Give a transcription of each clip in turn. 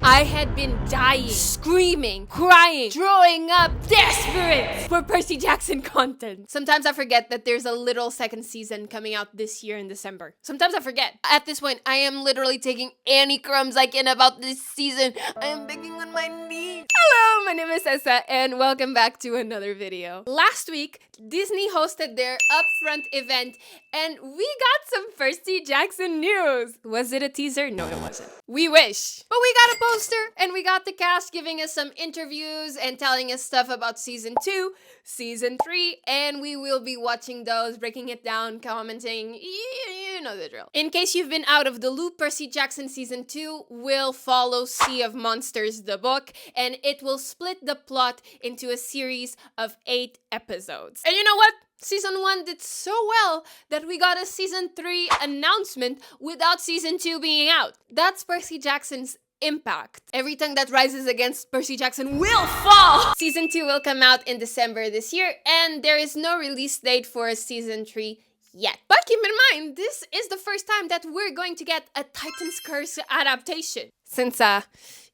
I had been dying, screaming, crying, throwing up, desperate for Percy Jackson content. Sometimes I forget that there's a literal second season coming out this year in December. Sometimes I forget. At this point, I am literally taking any crumbs I can about this season. I am begging on my knees. Hello, my name is Tessa, and welcome back to another video. Last week, Disney hosted their Upfront event, and we got some Percy Jackson news. Was it a teaser? No, it wasn't. We wish. But we got a poster, and we got the cast giving us some interviews and telling us stuff about season 2, season 3, and we will be watching those, breaking it down, commenting, you know the drill. In case you've been out of the loop, Percy Jackson season 2 will follow Sea of Monsters, the book, and it will split the plot into a series of 8 episodes. And you know what? Season 1 did so well that we got a season 3 announcement without season 2 being out. That's Percy Jackson's impact. Every tongue that rises against Percy Jackson will fall! Season 2 will come out in December this year, and there is no release date for season 3 yet. But keep in mind, this is the first time that we're going to get a Titan's Curse adaptation. Since,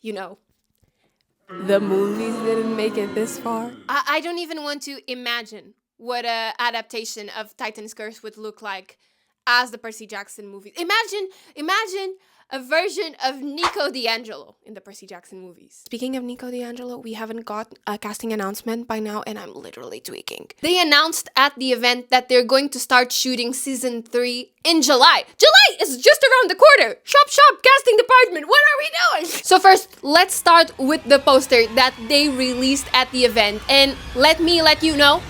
you know, the movies didn't make it this far. I don't even want to imagine what a adaptation of Titan's Curse would look like as the Percy Jackson movies. Imagine a version of Nico D'Angelo in the Percy Jackson movies. Speaking of Nico D'Angelo, we haven't got a casting announcement by now, and I'm literally tweaking. They announced at the event that they're going to start shooting season 3 in July. July is just around the corner. Shop, casting department. What are we doing? So first, let's start with the poster that they released at the event, and let me let you know,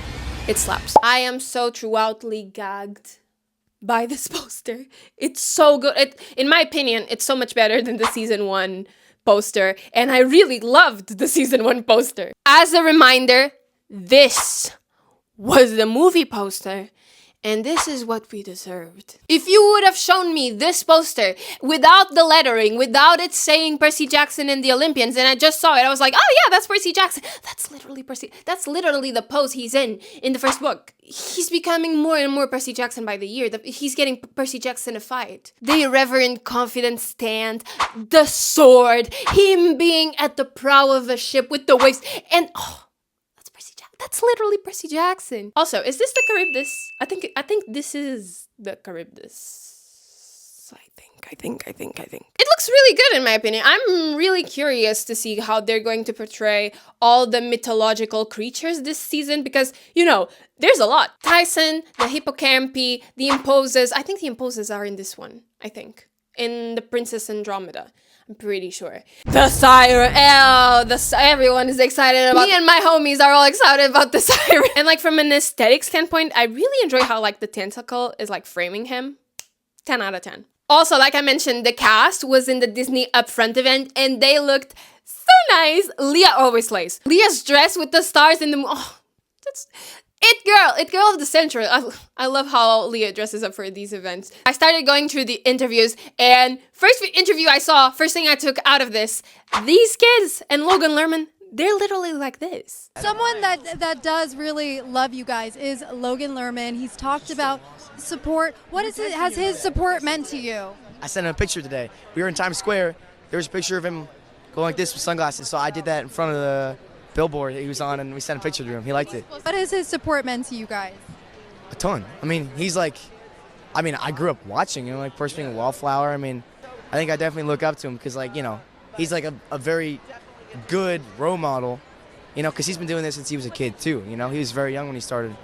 it slaps. I am so throughoutly gagged by this poster. It's so good. In my opinion, it's so much better than the season 1 poster, and I really loved the season 1 poster. As a reminder, this was the movie poster, and this is what we deserved. If you would have shown me this poster without the lettering, without it saying Percy Jackson and the Olympians, and I just saw it, I was like, oh yeah, that's Percy Jackson. That's literally Percy. That's literally the pose he's in the first book. He's becoming more and more Percy Jackson by the year. He's getting Percy Jackson-ified. The irreverent, confident stand, the sword, him being at the prow of a ship with the waves, and that's literally Percy Jackson. Also, is this the Charybdis? I think this is the Charybdis. I think. It looks really good in my opinion. I'm really curious to see how they're going to portray all the mythological creatures this season because, you know, there's a lot. Tyson, the hippocampi, the imposes. I think the imposes are in this one, in the Princess Andromeda. I'm pretty sure. The siren. Everyone is excited about. Me and my homies are all excited about the siren. And like from an aesthetic standpoint, I really enjoy how like the tentacle is like framing him. 10 out of 10. Also, like I mentioned, the cast was in the Disney Upfront event and they looked so nice. Leah always slays. Leah's dress with the stars in the that's It girl of the century. I love how Leah dresses up for these events. I started going through the interviews, and first thing I took out of this, these kids and Logan Lerman, they're literally like this. Someone that does really love you guys is Logan Lerman. He's talked about support. Has his support meant to you? I sent him a picture today. We were in Times Square. There was a picture of him going like this with sunglasses, so I did that in front of the billboard he was on, and we sent a picture to him. He liked it. What has his support meant to you guys? A ton. I mean, I grew up watching him, like Percy being a wallflower. I mean, I think I definitely look up to him because, like, you know, he's like a very good role model, you know, because he's been doing this since he was a kid too. You know, he was very young when he started.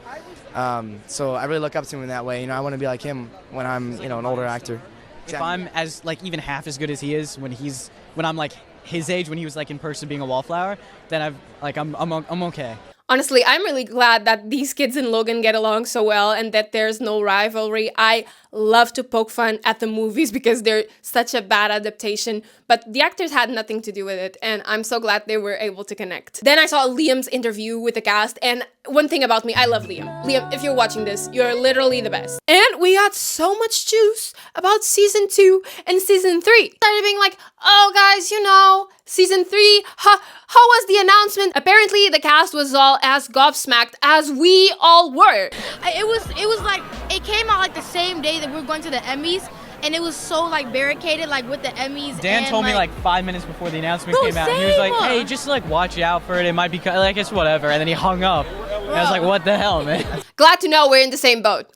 So I really look up to him in that way. You know, I want to be like him when I'm, you know, an older actor. If I'm as like even half as good as he is when I'm like his age when he was like in person being a wallflower, then I'm okay. Honestly, I'm really glad that these kids and Logan get along so well and that there's no rivalry. I love to poke fun at the movies because they're such a bad adaptation, but the actors had nothing to do with it, and I'm so glad they were able to connect. Then I saw Liam's interview with the cast, and one thing about me, I love Liam. Liam, if you're watching this, you're literally the best. And we got so much juice about season 2 and season 3. Started being like, oh guys, you know, season 3, how was the announcement? Apparently the cast was all as gobsmacked as we all were. It was like, it came out like the same day that we were going to the Emmys, and it was so like barricaded, like with the Emmys. Dan and, told me like 5 minutes before the announcement Bro, came out. He was like, same. "Hey, just like watch out for it. It might be like it's whatever." And then he hung up. And I was like, "What the hell, man?" Glad to know we're in the same boat.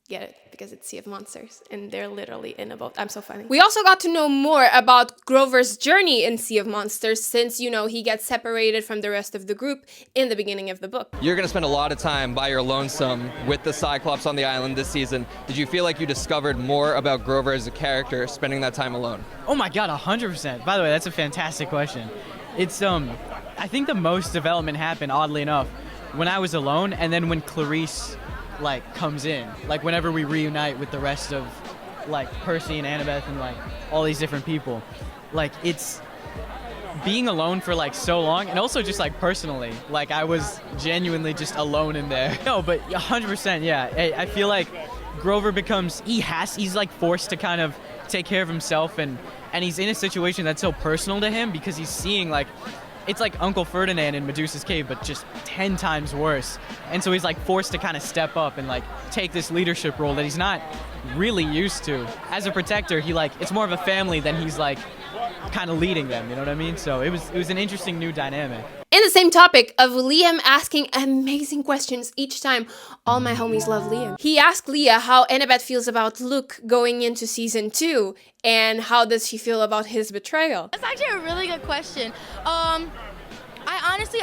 Get it? Because it's Sea of Monsters, and they're literally in a boat. I'm so funny. We also got to know more about Grover's journey in Sea of Monsters, since, you know, he gets separated from the rest of the group in the beginning of the book. You're going to spend a lot of time by your lonesome with the Cyclops on the island this season. Did you feel like you discovered more about Grover as a character spending that time alone? Oh my God, 100%. By the way, that's a fantastic question. It's I think the most development happened, oddly enough, when I was alone, and then when Clarice like comes in, like whenever we reunite with the rest of like Percy and Annabeth and like all these different people. Like it's being alone for like so long, and also just like personally, like I was genuinely just alone in there. No, but 100%, yeah. I feel like Grover becomes, he's like forced to kind of take care of himself, and he's in a situation that's so personal to him because he's seeing like, it's like Uncle Ferdinand in Medusa's cave, but just 10 times worse. And so he's like forced to kind of step up and like take this leadership role that he's not really used to. As a protector, it's more of a family than he's like kind of leading them, you know what I mean? So it was an interesting new dynamic. In the same topic of Liam asking amazing questions each time, all my homies love Liam. He asked Leah how Annabeth feels about Luke going into season 2, and how does she feel about his betrayal? That's actually a really good question.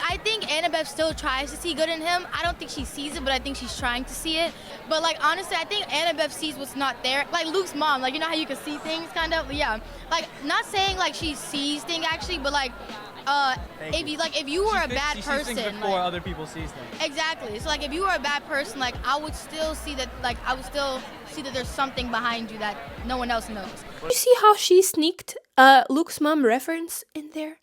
I think Annabeth still tries to see good in him. I don't think she sees it, but I think she's trying to see it. But like honestly, I think Annabeth sees what's not there. Like Luke's mom, like you know how you can see things, kind of. Yeah. Like not saying like she sees things actually, but like if you were a bad person, She sees things before other people sees things. Exactly. So like if you were a bad person, like I would still see that there's something behind you that no one else knows. You see how she sneaked Luke's mom reference in there?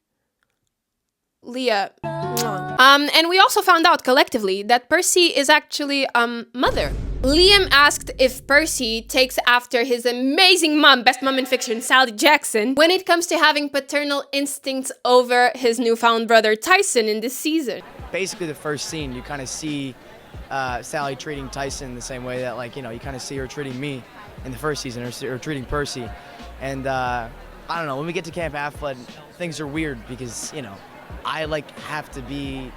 Leah. And we also found out collectively that Percy is actually mother. Liam asked if Percy takes after his amazing mom, best mom in fiction, Sally Jackson, when it comes to having paternal instincts over his newfound brother Tyson in this season. Basically, the first scene, you kind of see Sally treating Tyson the same way that, like, you know, you kind of see her treating me in the first season, or treating Percy. And I don't know, when we get to Camp Half-Blood, things are weird because, you know, I like have to be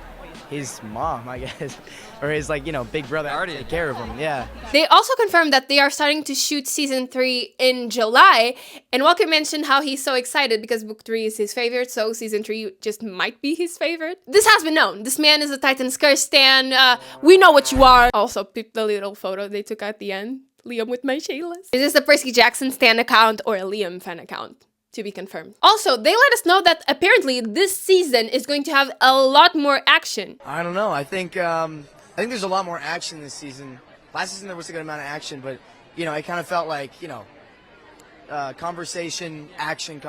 his mom, I guess, or his, like, you know, big brother. I already take care of him. Yeah. They also confirmed that they are starting to shoot season 3 in July, and Walker mentioned how he's so excited because book 3 is his favorite, so season 3 just might be his favorite. This has been known. This man is a Titan's Curse stan. We know what you are. Also, peep the little photo they took at the end. Liam with my Shaylas. Is this a Percy Jackson stan account or a Liam fan account? To be confirmed. Also, they let us know that apparently this season is going to have a lot more action. I don't know. I think there's a lot more action this season. Last season there was a good amount of action, but you know, it kind of felt like, you know, conversation, action.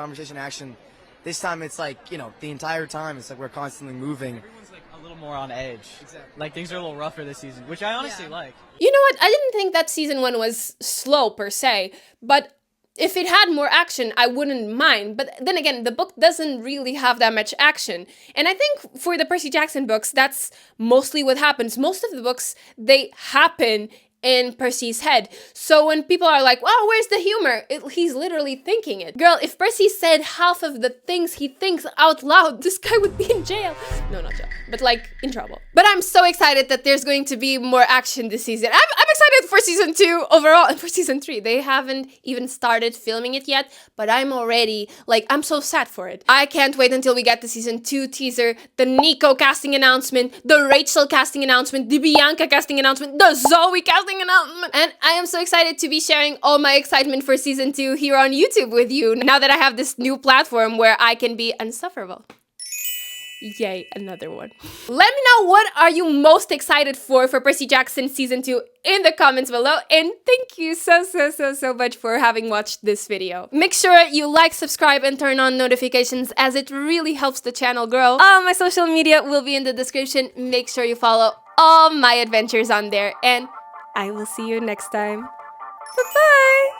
This time it's like, you know, the entire time it's like we're constantly moving. Everyone's like a little more on edge. Exactly. Like things are a little rougher this season, which I honestly like. You know what? I didn't think that season 1 was slow per se, but if it had more action, I wouldn't mind. But then again, the book doesn't really have that much action. And I think for the Percy Jackson books, that's mostly what happens. Most of the books, they happen in Percy's head. So when people are like, "Oh, where's the humor?" He's literally thinking it. Girl, if Percy said half of the things he thinks out loud, this guy would be in jail. No, not jail, but like in trouble. But I'm so excited that there's going to be more action this season. I'm excited for season 2 overall and for season 3. They haven't even started filming it yet, but I'm already, like, I'm so sad for it. I can't wait until we get the season 2 teaser, the Nico casting announcement, the Rachel casting announcement, the Bianca casting announcement, the Zoe casting announcement. And I am so excited to be sharing all my excitement for season 2 here on YouTube with you, now that I have this new platform where I can be insufferable. Yay, another one. Let me know, what are you most excited for Percy Jackson season 2 in the comments below, and thank you so much for having watched this video. Make sure you like, subscribe, and turn on notifications, as it really helps the channel grow. All my social media will be in the description. Make sure you follow all my adventures on there, and I will see you next time. Bye-bye!